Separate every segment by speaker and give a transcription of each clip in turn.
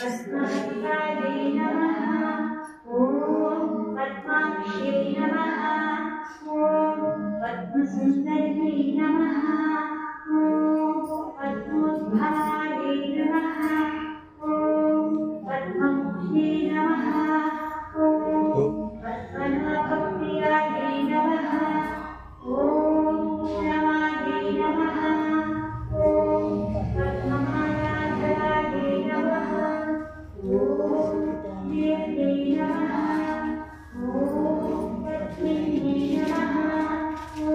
Speaker 1: पद्माक्षायै नमः। ॐ पद्माक्ष्यै नमः। ॐ पद्मसुन्दर्यै नमः। ॐ पद्मोद्भवायै नमः। ॐ पद्ममुख्यै नमः। ॐ पद्मनाभप्रियायै नमः। ॐ क्षमायै नमः। ॐ पद्ममालाधरायै नमः। ॐ देव्यै नमः। ॐ पद्मिन्यै नमः। ॐ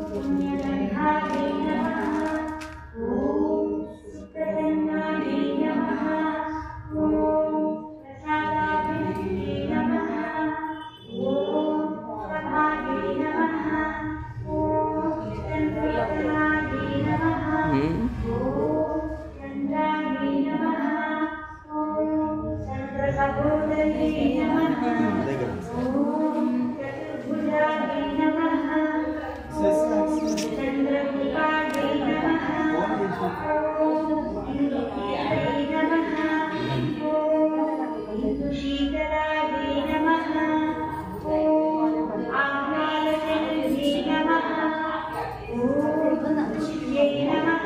Speaker 1: पुण्यगन्धायै नमः। ॐ सुप्रसन्नायै नमः। ॐ प्रसादाभिनये नमः। ॐ प्रभायै नमः। ॐ चन्द्रोदयायै नमः। ॐ चन्द्रायै नमः। ॐ चन्द्रसहोदर्यै नमः। ॐ चतुर्भुजायै नमः। ॐ चन्द्रभुजायै नमः। ॐ इन्दुप्रियायै नमः। ॐ इन्दुशीतलायै नमः। ॐ आह्लादजनन्यै नमः। ॐ शिव्यै नमः।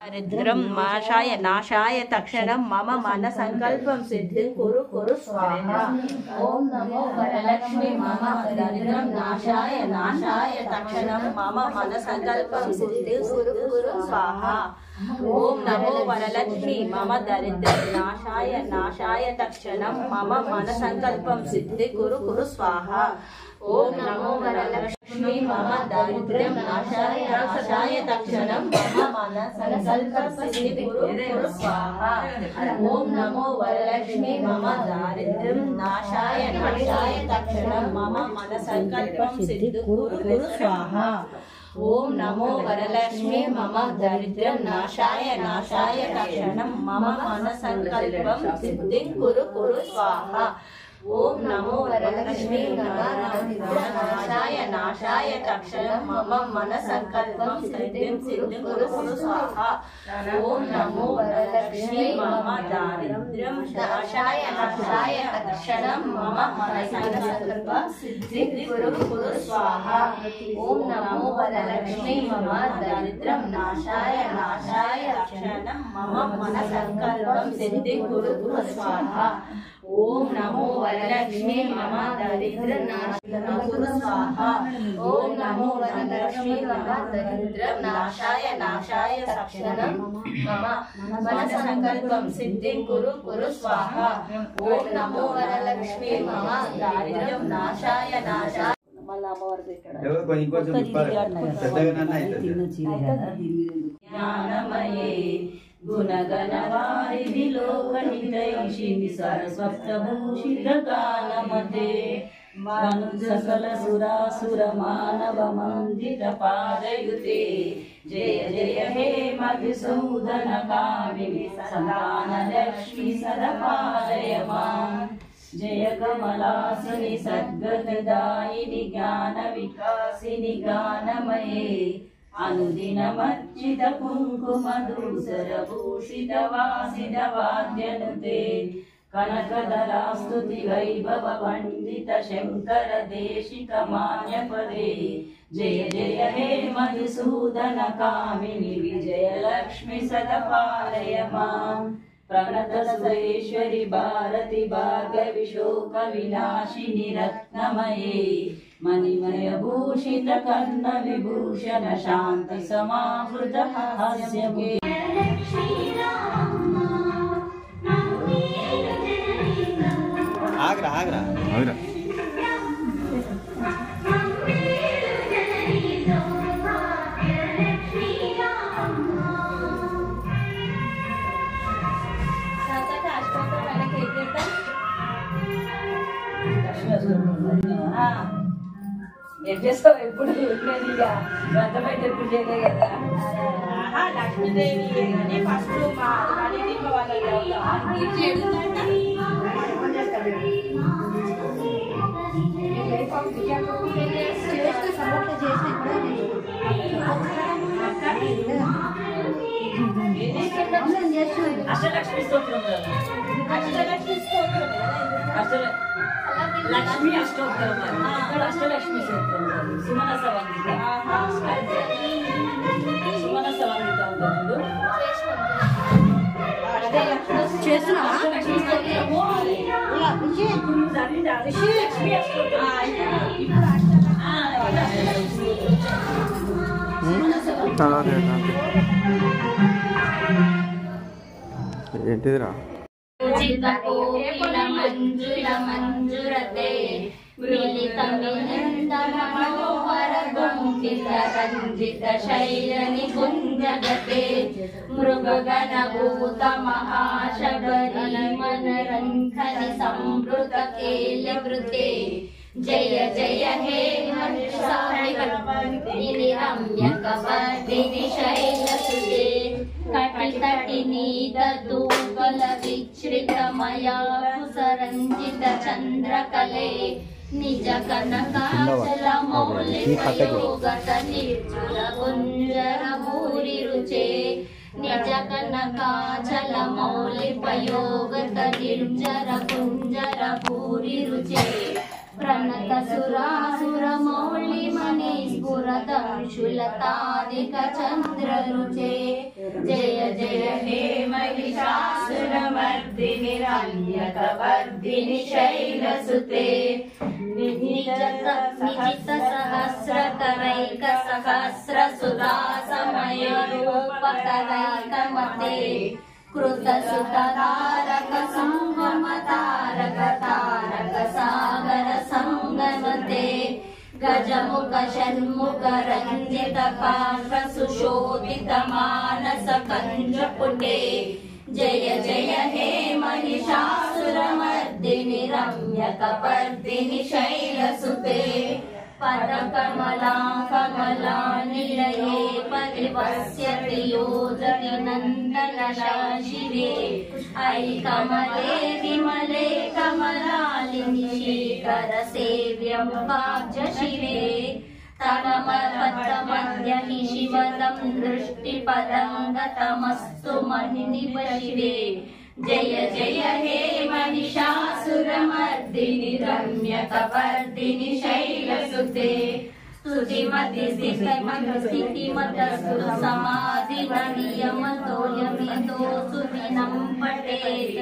Speaker 2: दरिद्रं नाशाय नाशाय तक्षणं मम मन संकल्पं सिद्धिं कुरु कुरु स्वाहा। ओम नमो वरलक्ष्मी मम दरिद्रं नाशाय नाशाय तक्षणं मम मन संकल्पं सिद्धिं कुरु कुरु स्वाहा। ओम नमो वरलक्ष्मी मम दरिद्रं नाशाय नाशाय तक्षणं मम मन संकल्पं सिद्धिं कुरु कुरु स्वाहा। ओम नमो वरलक्ष्मी मम दारिद्र्यं नाशाय नाशाय तक्षणं मम मन संकल्पं सिद्धिं कुरु कुरु स्वाहा। ओम नमो वरलक्ष्मी मम दारिद्र्यं नाशाय नाशाय तक्षणं मम मन संकल्पं सिद्धिं कुरु कुरु स्वाहा। ओम नमो वरलक्ष्मी मम दारिद्र्यं नाशाय नाशाय तक्षणं मम मन संकल्पं सिद्धिं कुरु कुरु स्वाहा। ओम नमो वरलक्ष्मी मम नाशाय नाशाय तक्षणं मम मन संकल्पं सिद्धिं कुरु कुरु स्वाहा। ओम नमो वरलक्ष्मी मम दारिद्र्यं नाशाय नाशाय तक्षणं मम मन संकल्पं सिद्धिं कुरु कुरु स्वाहा। ओम नमो वरलक्ष्मी मम दारिद्र्यं नाशाय नाशाय तक्षणं मम मन संकल्पं सिद्धिं कुरु कुरु स्वाहा। ओम नमो वरलक्ष्मी मम दारिद्र्यं नाशाय कुरु स्वाहा। ओम नमो वरलक्ष्मी मम दारिद्र्यं नाशाय नाशाय तक्षणं मम मन संकल्पं सिद्धिं कुरु कुरु स्वाहा। ओम नमो वरलक्ष्मी मम दारिद्र्यं नाशाय नाशाय ज्ञानमये गुणगणवारिधि लोकहितैषिणि सरस्वप्तभूषितकालमते मनुज सकल सुरासुर मानव मंदिर पादयुते जय जय हे मधुसूदन कामिनि संतान लक्ष्मी सदपालय मां। जय कमलासिनि सद्गतिदायिनि ज्ञान विकासिनि गानमये अनुदिनमर्चित कुङ्कुमधूसर भूषित वासित वाद्यनुते कनकदलास्तुति वैभव वन्दित शङ्कर देशिक मान्यपदे जय जय हे मधुसूदन कामिनि विजयलक्ष्मि सदपालय मां। प्रणत सुरेश्वरि भारति भाग्यविशोक विनाशिनि रत्नमये मणिमय भूषित कर्ण विभूषण शांति समावृत हास्यमुखे
Speaker 3: आगरा आगरा आगरा
Speaker 2: ఎప్పుడు ఉండేదిగా వ్రతమైతే ఎప్పుడు చేయలే కదా. లక్ష్మీదేవి ఫస్ట్ మా వాళ్ళ అష్టలక్ష్మి స్తోత్రం లక్ష్మీ అష్టోత్తరం అష్టలక్ష్మి స్తోత్రం సుమనస వందిత సుమనస వందిత ఉంటుంది
Speaker 3: చేస్తున్నావా
Speaker 2: లక్ష్మీ అష్టోత్తరం
Speaker 4: ఏంటిదిరా
Speaker 3: మంజురతే మిలిత మిలింద మనోహర గుంపిత రంజిత శైల నికుంజగతే మృగగణ భూత మహాశబరి మనరంధని సంవృత కేళవృతే జయ జయ హే హర్షాహిని రమ్యకవర్ధిని శైలసుతే కటితటినీదూకల విచ్ఛ్రితమయా కుసరంజిత చంద్రకలే నిజ కనకాచల మౌలి పయోగత నిర్జుల గుంజర భూరి రుచే నిజ కనకాచల మౌలి పయోగత నిర్జర గుంజర భూరి రుచే ప్రణత సురాసుర మౌళి మణి స్ఫురదంశులతాదిక చంద్ర రుచే జయ జయ హే మహిషాసురమర్దిని రమ్యకవర్ధిని శైలసుతే నిజిత సహస్రకరైక సహస్ర సుధా సమయ రూపకరైక మతే కృత సుత తారక సంగమ తారక తారక సాగర సంగమతే గజముఖ షణ్ముఖ రంజిత కాంత సుశోభిత మానస కంజపుటే జయ జయ హే మహిషాసురమర్దిని రమ్యకవర్ధిని శైలసుతే పద కమలా కమలా నిలయే పరివస్యతి యోజతి నందన శివే ఐ కమలే విమలే కమలాలిని శేఖర సేవ్య ముఖాబ్జ శివే తనమపత్త మధ్య హి శివదం దృష్టి పదంగతమస్తు మణినివ శివే జయ జయ హే మహిషాసురమర్దిని రమ్యకవర్ధిని శైలసుతే స్తుతిమతి స్థితిమతస్తు సమాధిన నియమతో యమితో సుదినం పఠేత్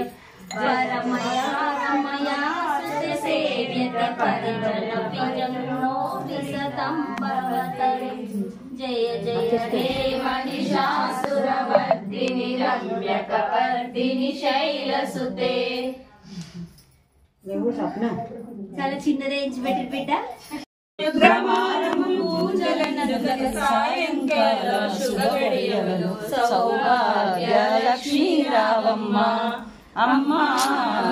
Speaker 3: వరమయా రమయా సుతే సేవ్యతే పరిజన విజన్నో విసతం భవతరే జయ జయ హే మహిషాసురమర్దిని రమ్యకవర్ధిని శైలసుతే.
Speaker 1: చాలా చిన్నదే ఇచ్చి పెట్టి బిడ్డ.
Speaker 2: సౌభాగ్య లక్ష్మీ రావమ్మ అమ్మ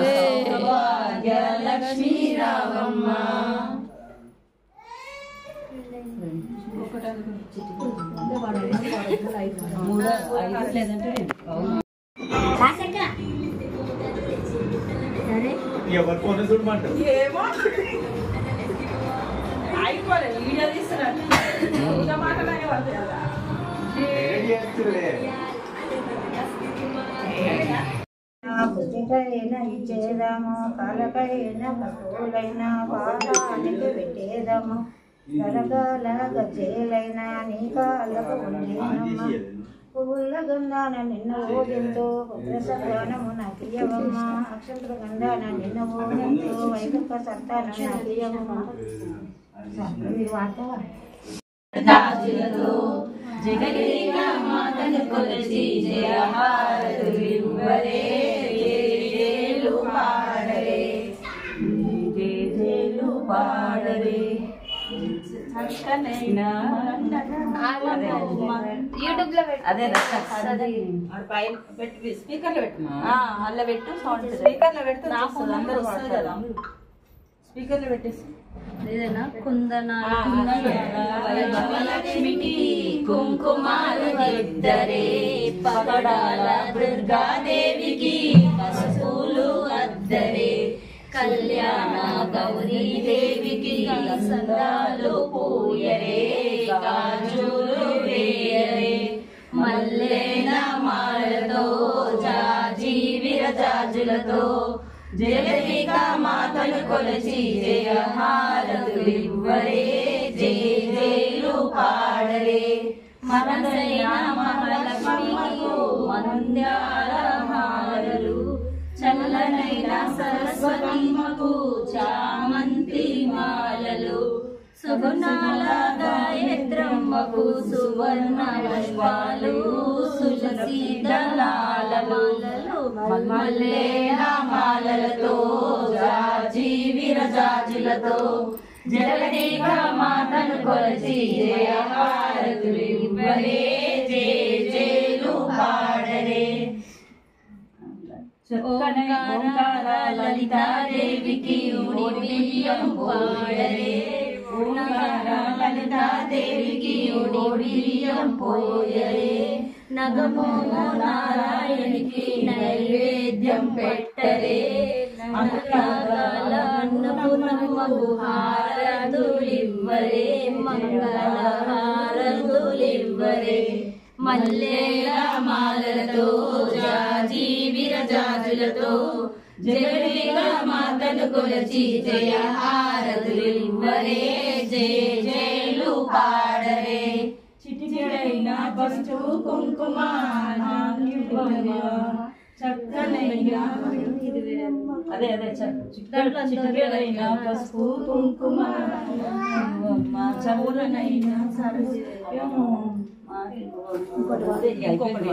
Speaker 2: సౌభాగ్య లక్ష్మీ రావమ్మ.
Speaker 5: ఎవరు ఫోన్ చూడమంటారు
Speaker 2: అయిపోలేదు వీడియో తీస్తున్నాడు మాటలాగే పడుతుంది కదా.
Speaker 6: బుద్ధికైనా ఇచ్చేదాము కాలకైనా కట్టులైనా పాదానికి పెట్టేదాము గలగాల గజ్జేలైనా నీ కాళ్ళకు ఉండేనమ్మ పువ్వుల గంధాన నిన్న ఓదింతో పుత్ర సంతానము నాకియవమ్మ అక్షంతుల గంధాన నిన్న ఓదింతో వైకుంఠ సంతానం నాకియవమ్మ. వార్తవా
Speaker 2: జగదేక మాతను కొలిచి జయహారతులివ్వరే జేలు పాడరే జేలు పాడరే. అదే స్పీకర్లో పెట్టు అల్ల పెట్టు సౌండ్ స్పీకర్లో పెడితే అందరూ వస్తుంది కదా. స్పీకర్లో పెట్టేసి ఏదైనా లక్ష్మికి కుంకుమాలు ఇద్దరే పగడాల దుర్గాదేవికి పసుపులు అద్దరే
Speaker 3: కళ్యాణ గౌరీ దేవికి సందాలు పూయరే గాజులు వేయరే మల్లెల మాలతో జాజి విరజాజులతో జగతిక మాతను కొలచి జయహారతులివ్వరే జయ జయలు పాడరే మనసైన మహాలక్ష్మికు మంద్యాల హారలు చల్లనైన సరస్వతమ్మకు చామంతి మాలలు సుగుణాల గాయత్రమ్మకు సువర్ణ పుష్పాలు తులసి దళాల మాలలు మల్లెల మాలలతో జాజి విరజాజులతో జగదేక మాతను కొలచి జయహారతులివ్వరే జయ జయలు పాడరే ఓంకార లలితాదేవికి బియ్యం పాడరే ఓంకార లలితాదేవికి బియ్యం పోయరే నగమో నారాయణికి నైవేద్యం పెట్టరే మంగళ అన్నపూర్ణమ్మకు హారతులివ్వరే మంగళ హారతులివ్వరే మల్లెల మాలలతో జాజి విరజాజులతో జగదేక మాతను కొలచి జయ హారతులివ్వరే జయ జయలు పాడరే చిటికెడైన పసుపు కుంకుమ చక్కనైన అదే చిటికెడైన పసుపు కుంకుమ చవులనైన సరస్వము ఇంకొకటి